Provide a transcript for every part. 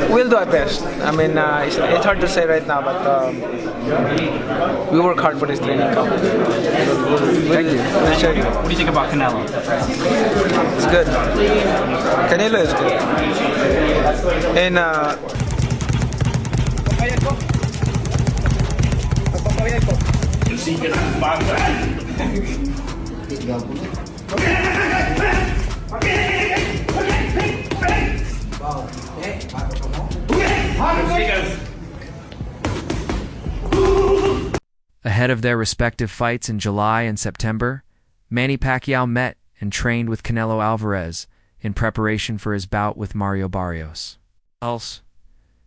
We'll do our best. I mean, it's hard to say right now, but we work hard for this training camp. We'll show you. What do you think about Canelo? It's good. Canelo is good. And Ahead of their respective fights in July and September, Manny Pacquiao met and trained with Canelo Alvarez in preparation for his bout with Mario Barrios. Else,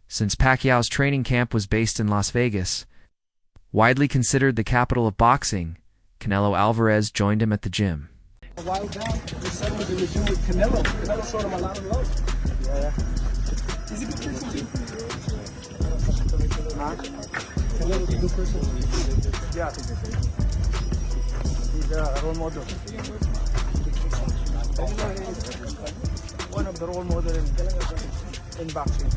since Pacquiao's training camp was based in Las Vegas, widely considered the capital of boxing, Canelo Alvarez joined him at the gym. A while down, his son was in the gym with Canelo. Canelo showed him a lot of love. Yeah. Is he a good person too? Canelo's a good person? Yeah, I think so. He's a role model. One of the role models in boxing.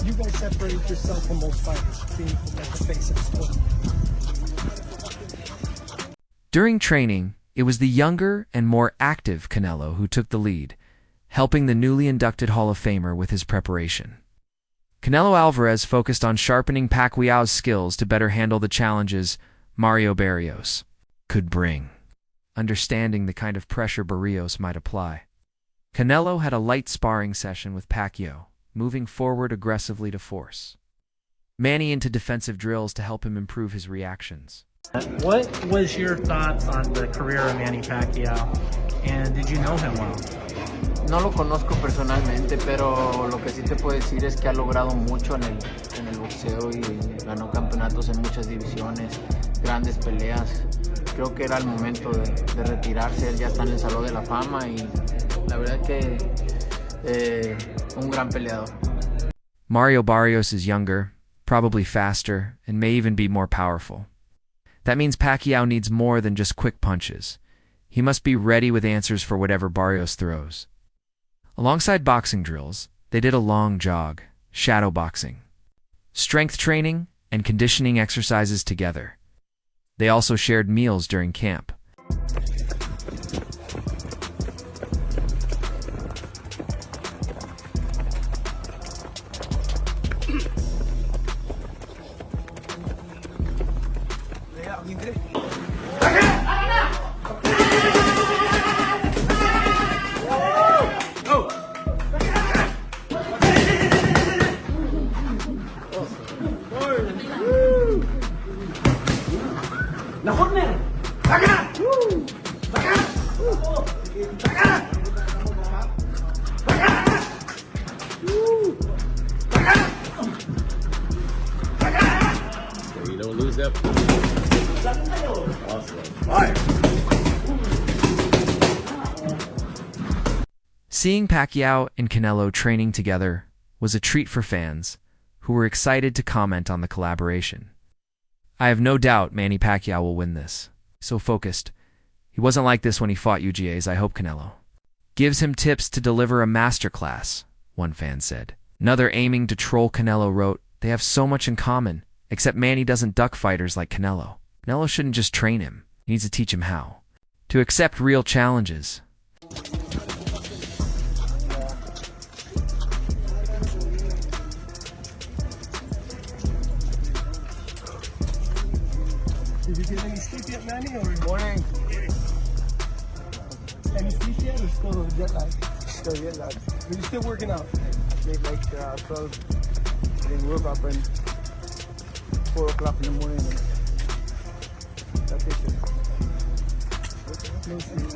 You guys separate yourself from most fighters, being like the face of the sport. During training, it was the younger and more active Canelo who took the lead, helping the newly inducted Hall of Famer with his preparation. Canelo Alvarez focused on sharpening Pacquiao's skills to better handle the challenges Mario Barrios could bring, understanding the kind of pressure Barrios might apply. Canelo had a light sparring session with Pacquiao, moving forward aggressively to force Manny into defensive drills to help him improve his reactions. What was your thoughts on the career of Manny Pacquiao, and did you know him well? No lo conozco personalmente, pero lo que sí te puedo decir es que ha logrado mucho en el boxeo y ganó campeonatos en muchas divisiones, grandes peleas. Creo que era el momento de retirarse, él ya está en el Salón de la Fama y la verdad que un gran peleador. Mario Barrios is younger, probably faster, and may even be more powerful. That means Pacquiao needs more than just quick punches. He must be ready with answers for whatever Barrios throws. Alongside boxing drills, they did a long jog, shadow boxing, strength training, and conditioning exercises together. They also shared meals during camp. You don't lose that. Seeing Pacquiao and Canelo training together was a treat for fans who were excited to comment on the collaboration. I have no doubt Manny Pacquiao will win this. So focused. He wasn't like this when he fought UGA's I Hope Canelo gives him tips to deliver a masterclass, one fan said. Another aiming to troll Canelo wrote, they have so much in common, except Manny doesn't duck fighters like Canelo. Canelo shouldn't just train him. He needs to teach him how to accept real challenges. Did you get any sleep yet, Manny? Or morning. any sleep yet, or still jet lag? Still jet lag. But you're still working out. Made like 12. Then woke up and 4 o'clock in the morning. And that's it. No sleep.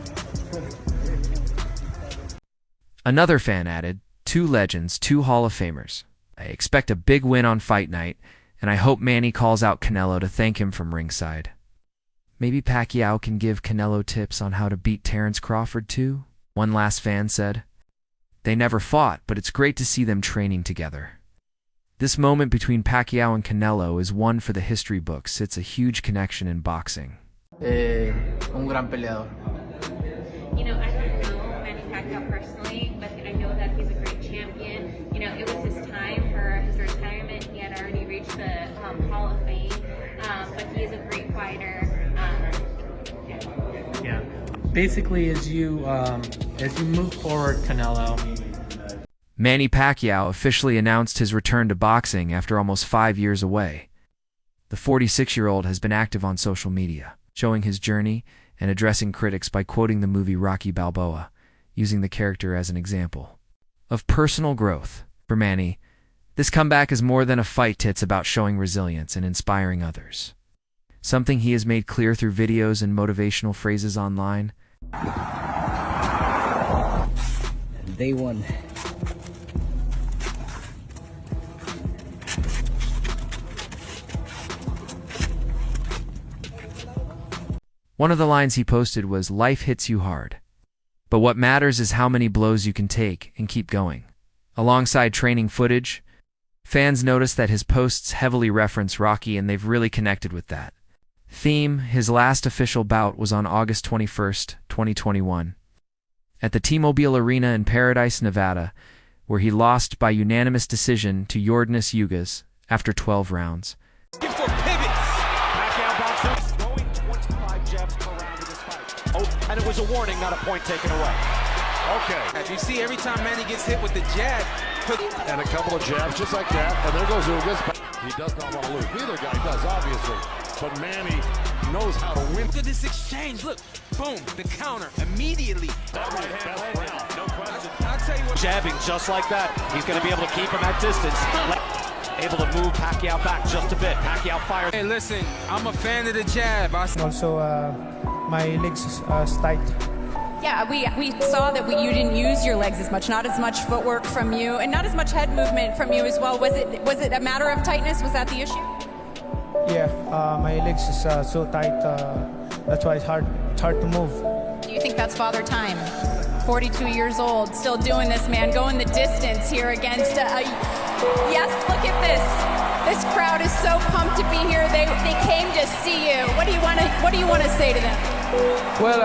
Another fan added, 2 legends, 2 Hall of Famers. I expect a big win on fight night, and I hope Manny calls out Canelo to thank him from ringside. Maybe Pacquiao can give Canelo tips on how to beat Terence Crawford too? One last fan said. They never fought, but it's great to see them training together. This moment between Pacquiao and Canelo is one for the history books. It's a huge connection in boxing. Un gran peleador. You know, I don't know Manny Pacquiao personally, but I know that he's a great champion. You know, it was his time for his retirement. He had already reached the Hall of Fame, but he is a great fighter. Yeah. Basically, as you move forward, Canelo. Manny Pacquiao officially announced his return to boxing after almost 5 years away. The 46-year-old has been active on social media, showing his journey and addressing critics by quoting the movie Rocky Balboa, using the character as an example of personal growth. For Manny, this comeback is more than a fight. It's about showing resilience and inspiring others, something he has made clear through videos and motivational phrases online. Day one. One of the lines he posted was, "Life hits you hard, but what matters is how many blows you can take and keep going." Alongside training footage, fans noticed that his posts heavily reference Rocky, and they've really connected with that theme. His last official bout was on August 21st, 2021, at the T-Mobile Arena in Paradise, Nevada, where he lost by unanimous decision to Yordenis Ugas after 12 rounds. And it was a warning, not a point taken away. Okay. As you see, every time Manny gets hit with the jab, And a couple of jabs just like that, and there goes Ugas. He does not want to lose. Neither guy does, obviously. But Manny knows how to win. look at this exchange. Look, boom, the counter immediately. That right hand round, no question. I'll tell you what. Jabbing just like that. He's going to be able to keep him at distance. Able to move Pacquiao back just a bit. Pacquiao fires. Hey, listen, I'm a fan of the jab. Also, my legs is tight. Yeah, we saw that you didn't use your legs as much, not as much footwork from you, and not as much head movement from you as well. Was it a matter of tightness? Was that the issue? Yeah, my legs is so tight. That's why it's hard to move. Do you think that's father time? 42 years old, still doing this, man, going the distance here against yes, look at this. This crowd is so pumped to be here. They came to see you. What do you want to say to them? Well,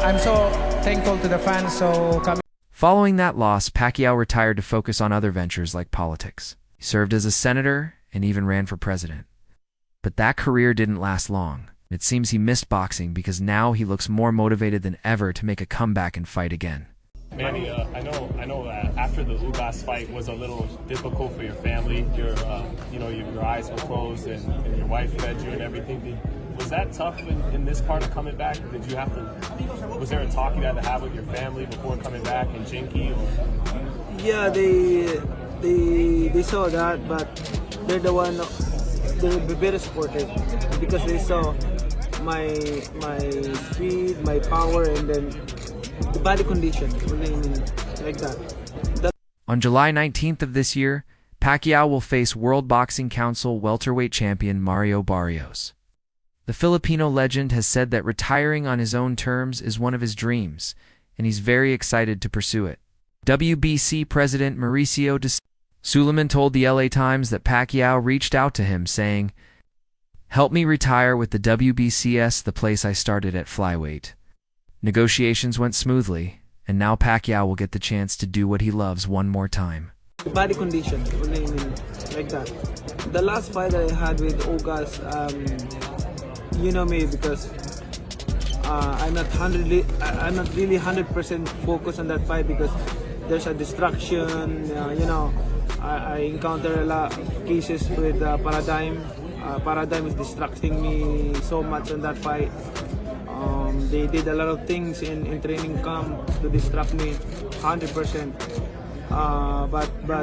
I'm so thankful to the fans. Following that loss, Pacquiao retired to focus on other ventures like politics. He served as a senator and even ran for president. But that career didn't last long. It seems he missed boxing because now he looks more motivated than ever to make a comeback and fight again. Manny, I know that after the Ugas fight was a little difficult for your family. Your eyes were closed and your wife fed you and everything. Was that tough in this part of coming back? Did you have to? Was there a talk you had to have with your family before coming back in Jinky? Yeah, they saw that, but they're very supportive because they saw my speed, my power, and then the body condition, like that. On July 19th of this year, Pacquiao will face World Boxing Council welterweight champion Mario Barrios. The Filipino legend has said that retiring on his own terms is one of his dreams, and he's very excited to pursue it. WBC President Mauricio de Suleiman told the LA Times that Pacquiao reached out to him saying, "Help me retire with the WBCS, the place I started at flyweight." Negotiations went smoothly, and now Pacquiao will get the chance to do what he loves one more time. Body condition, like that. The last fight I had with Ugas, you know me because I'm not really 100% focused on that fight because there's a distraction. I encounter a lot of cases with Paradigm. Paradigm is distracting me so much on that fight. They did a lot of things in training camp to distract me 100%. But I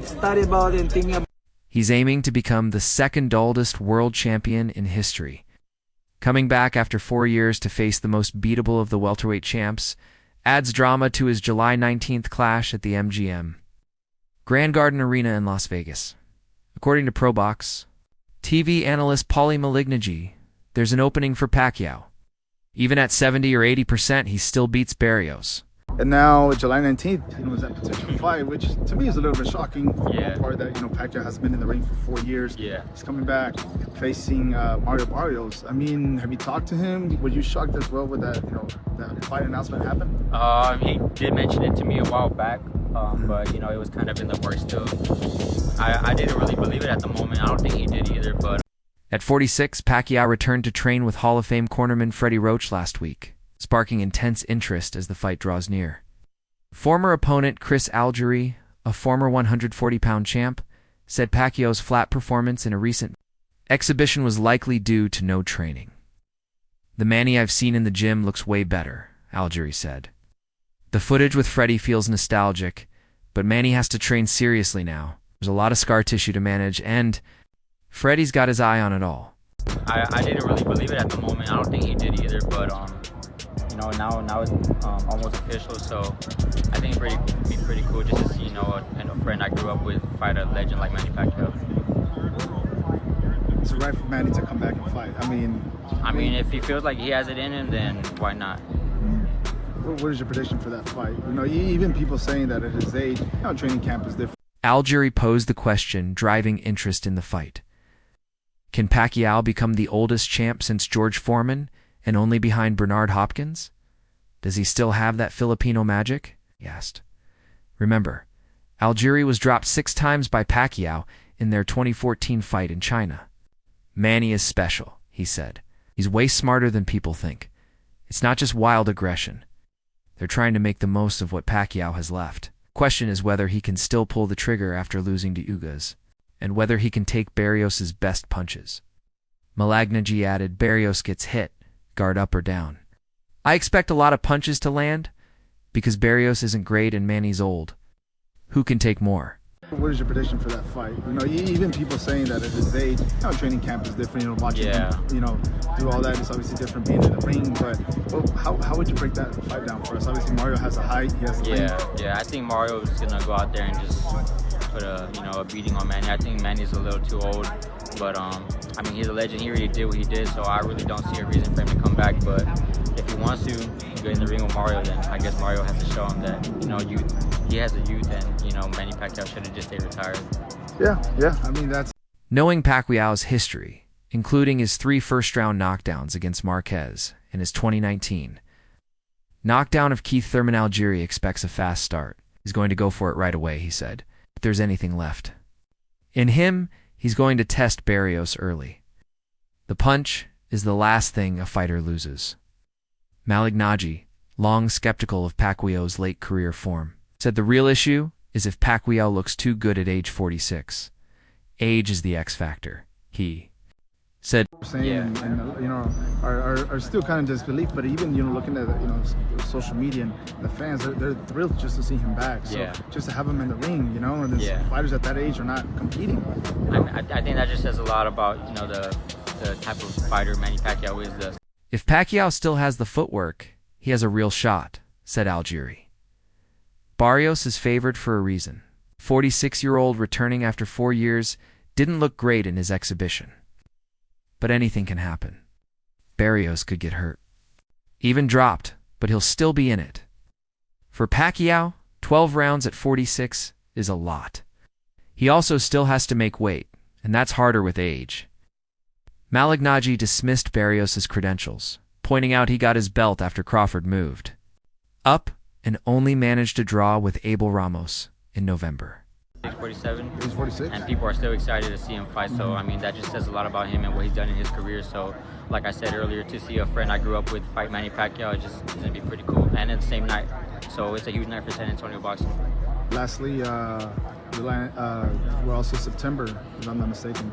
study about it and think about. He's aiming to become the second oldest world champion in history. Coming back after 4 years to face the most beatable of the welterweight champs adds drama to his July 19th clash at the MGM Grand Garden Arena in Las Vegas. According to ProBox TV analyst Paulie Malignaggi, there's an opening for Pacquiao. Even at 70 or 80%, he still beats Barrios. And now July 19th, was that potential fight, which to me is a little bit shocking. Yeah. Part that Pacquiao has been in the ring for 4 years. Yeah. He's coming back facing Mario Barrios. I mean, have you talked to him? Were you shocked as well with that that fight announcement happened? He did mention it to me a while back, but it was kind of in the works still. I didn't really believe it at the moment. I don't think he did either, but. At 46, Pacquiao returned to train with Hall of Fame cornerman Freddie Roach last week, sparking intense interest as the fight draws near. Former opponent Chris Algieri, a former 140-pound champ, said Pacquiao's flat performance in a recent exhibition was likely due to no training. "The Manny I've seen in the gym looks way better," Algieri said. "The footage with Freddie feels nostalgic, but Manny has to train seriously now. There's a lot of scar tissue to manage, and Freddie's got his eye on it all." I didn't really believe it at the moment. I don't think he did either, but now it's almost official, so I think it'd be pretty cool just to see a friend I grew up with fight a legend like Manny Pacquiao. It's right for Manny to come back and fight. I mean, if he feels like he has it in him, then why not? What is your prediction for that fight? Even people saying that at his age, training camp is different. Algieri posed the question, driving interest in the fight. Can Pacquiao become the oldest champ since George Foreman, and only behind Bernard Hopkins? Does he still have that Filipino magic? He asked. Remember, Algieri was dropped 6 times by Pacquiao in their 2014 fight in China. "Manny is special," he said. "He's way smarter than people think. It's not just wild aggression. They're trying to make the most of what Pacquiao has left. Question is whether he can still pull the trigger after losing to Ugas, and whether he can take Barrios' best punches." Malagnaji added, "Barrios gets hit, guard up or down. I expect a lot of punches to land, because Barrios isn't great and Manny's old. Who can take more?" What is your prediction for that fight? Even people saying that at his age, training camp is different. Watching him, do all that is obviously different being in the ring. But how would you break that fight down for us? Obviously, Mario has a height. He has Yeah. I think Mario is gonna go out there and just put a beating on Manny. I think Manny's a little too old, but he's a legend. He already did what he did, so I really don't see a reason for him to come back. But if he wants to go in the ring with Mario, then I guess Mario has to show him that he has the youth, and Manny Pacquiao should have just stayed retired. Yeah. That's. Knowing Pacquiao's history, including his 3 first-round knockdowns against Marquez in his 2019 knockdown of Keith Thurman, Algieri expects a fast start. He's going to go for it right away, he said, if there's anything left. In him, he's going to test Barrios early. The punch is the last thing a fighter loses. Malagnaji, long skeptical of Pacquiao's late career form, said the real issue is if Pacquiao looks too good at age 46. Age is the X factor, he said. Are still kind of disbelief, but even looking at social media and the fans, they're thrilled just to see him back. So just to have him in the ring, and fighters at that age are not competing. I think that just says a lot about the type of fighter Manny Pacquiao is. If Pacquiao still has the footwork, he has a real shot, said Algieri. Barrios is favored for a reason. 46-year-old returning after 4 years didn't look great in his exhibition. But anything can happen. Barrios could get hurt. Even dropped, but he'll still be in it. For Pacquiao, 12 rounds at 46 is a lot. He also still has to make weight, and that's harder with age. Malagnaji dismissed Barrios' credentials, pointing out he got his belt after Crawford moved up and only managed to draw with Abel Ramos in November. He's 47. He's 46. And people are still excited to see him fight. So, that just says a lot about him and what he's done in his career. So, like I said earlier, to see a friend I grew up with fight Manny Pacquiao is going to be pretty cool. And it's the same night. So, it's a huge night for San Antonio boxing. Lastly, we're also September, if I'm not mistaken.